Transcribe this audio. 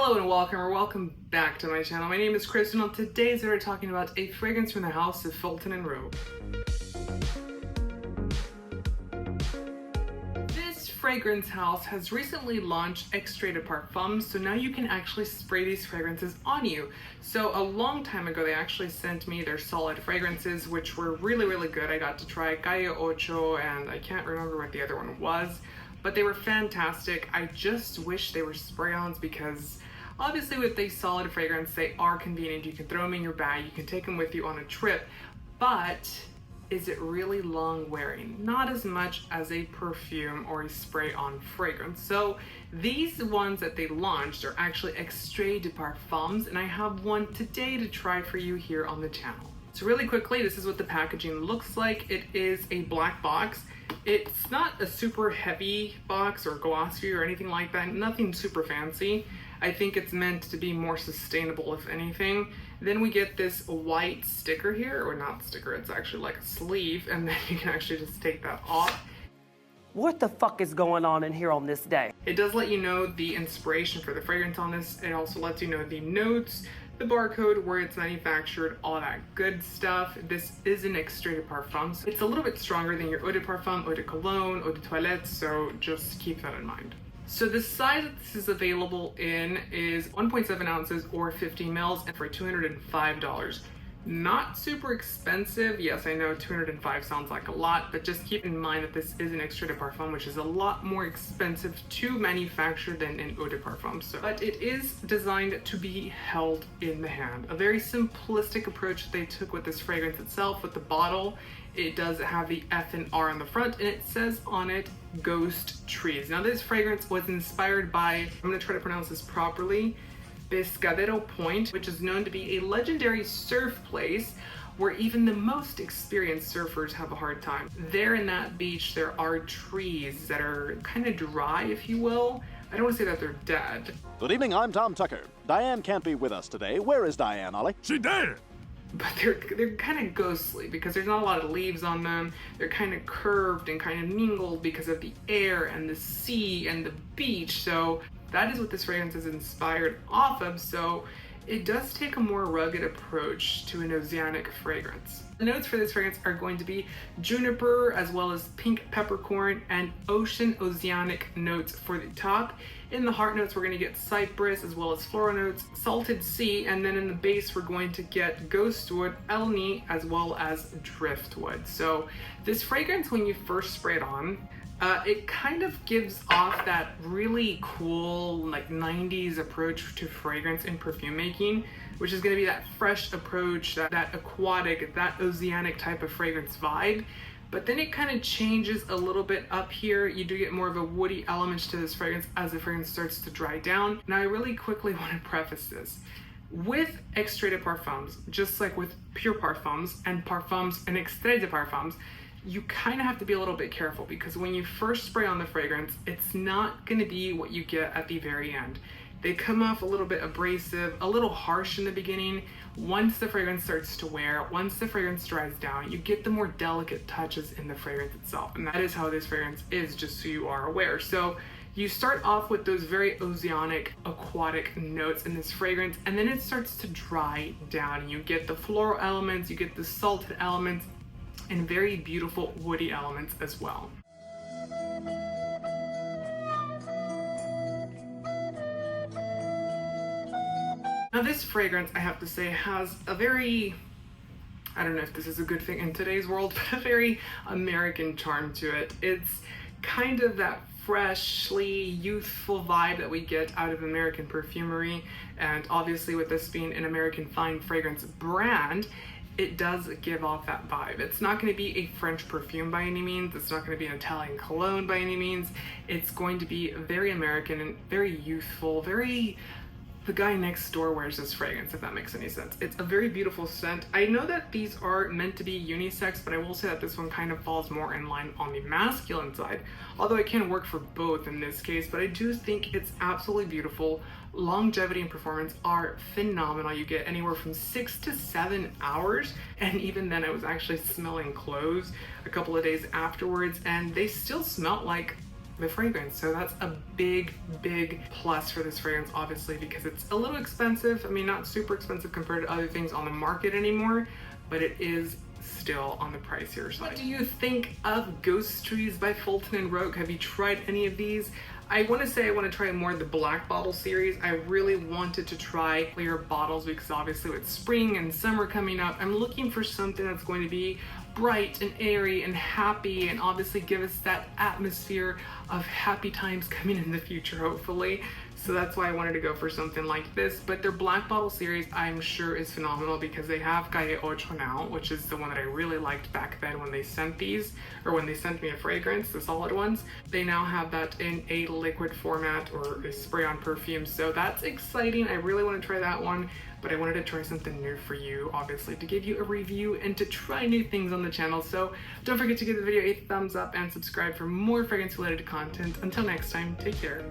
Hello and welcome back to my channel. My name is Chris and on today's video we're talking about a fragrance from the house of Fulton Roark. This fragrance house has recently launched Extrait de Parfum, so now you can actually spray these fragrances on you. So a long time ago they actually sent me their solid fragrances, which were really good. I got to try Calle Ocho and I can't remember what the other one was, but they were fantastic. I just wish they were spray-ons because obviously with a solid fragrance, they are convenient. You can throw them in your bag, you can take them with you on a trip, but is it really long wearing? Not as much as a perfume or a spray-on fragrance. So these ones that they launched are actually Extrait de Parfums, and I have one today to try for you here on the channel. So really quickly, this is what the packaging looks like. It is a black box. It's not a super heavy box or glossy or anything like that, nothing super fancy. I think it's meant to be more sustainable if anything. Then we get this white sticker here, or not sticker, it's actually like a sleeve, and then you can actually just take that off. What the fuck is going on in here on this day? It does let you know the inspiration for the fragrance on this. It also lets you know the notes, the barcode, where it's manufactured, all that good stuff. This is an Extrait de Parfum. So it's a little bit stronger than your eau de parfum, eau de cologne, eau de toilette, so just keep that in mind. So the size that this is available in is 1.7 ounces or 50 mils and for $205. Not super expensive. Yes, I know 205 sounds like a lot, but just keep in mind that this is an Extrait de Parfum, which is a lot more expensive to manufacture than an eau de parfum. So, but it is designed to be held in the hand. A very simplistic approach they took with this fragrance itself. With the bottle, it does have the F and R on the front, and it says on it, Ghost Trees. Now this fragrance was inspired by, I'm gonna try to pronounce this properly, Pescadero Point, which is known to be a legendary surf place where even the most experienced surfers have a hard time. There in that beach, there are trees that are kind of dry, if you will. I don't want to say that they're dead. Good evening, I'm Tom Tucker. Diane can't be with us today. Where is Diane, Ollie? She dead! But they're kind of ghostly because there's not a lot of leaves on them. They're kind of curved and kind of mingled because of the air and the sea and the beach. So that is what this fragrance is inspired off of. So it does take a more rugged approach to an oceanic fragrance. The notes for this fragrance are going to be juniper as well as pink peppercorn and ocean oceanic notes for the top. In the heart notes, we're going to get cypress as well as floral notes, salted sea, and then in the base, we're going to get ghostwood, elni, as well as driftwood. So this fragrance, when you first spray it on, it kind of gives off that really cool like 90s approach to fragrance in perfume making, which is going to be that fresh approach, that aquatic, that oceanic type of fragrance vibe. But then it kind of changes a little bit up here. You do get more of a woody element to this fragrance as the fragrance starts to dry down. Now I really quickly want to preface this. With Extrait de Parfums, just like with pure parfums and Extrait de Parfums, you kind of have to be a little bit careful because when you first spray on the fragrance, it's not going to be what you get at the very end. They come off a little bit abrasive, a little harsh in the beginning. Once the fragrance starts to wear, once the fragrance dries down, you get the more delicate touches in the fragrance itself. And that is how this fragrance is, just so you are aware. So you start off with those very oceanic, aquatic notes in this fragrance, and then it starts to dry down. You get the floral elements, you get the salted elements, and very beautiful woody elements as well. Now this fragrance, I have to say, has a very, I don't know if this is a good thing in today's world, but a very American charm to it. It's kind of that freshly youthful vibe that we get out of American perfumery, and obviously with this being an American fine fragrance brand, it does give off that vibe. It's not going to be a French perfume by any means. It's not going to be an Italian cologne by any means. It's going to be very American and very youthful, very the guy next door wears this fragrance, if that makes any sense. It's a very beautiful scent. I know that these are meant to be unisex, but I will say that this one kind of falls more in line on the masculine side, although it can work for both in this case, but I do think it's absolutely beautiful. Longevity and performance are phenomenal. You get anywhere from 6 to 7 hours, and even then I was actually smelling clothes a couple of days afterwards, and they still smelled like the fragrance. So that's a big plus for this fragrance, obviously, because it's a little expensive. I mean, not super expensive compared to other things on the market anymore, but it is still on the pricier side. What do you think of Ghost Trees by Fulton Roark? Have you tried any of these? I want to say I want to try more of the black bottle series. I really wanted to try clear bottles because obviously with spring and summer coming up, I'm looking for something that's going to be bright and airy and happy and obviously give us that atmosphere of happy times coming in the future, hopefully. So that's why I wanted to go for something like this. But their black bottle series I'm sure is phenomenal because they have Calle Ocho now, which is the one that I really liked back then when they sent these, or when they sent me a fragrance, the solid ones. They now have that in a liquid format or a spray on perfume. So that's exciting. I really want to try that one, but I wanted to try something new for you, obviously, to give you a review and to try new things on the channel. So don't forget to give the video a thumbs up and subscribe for more fragrance related content. Until next time, take care.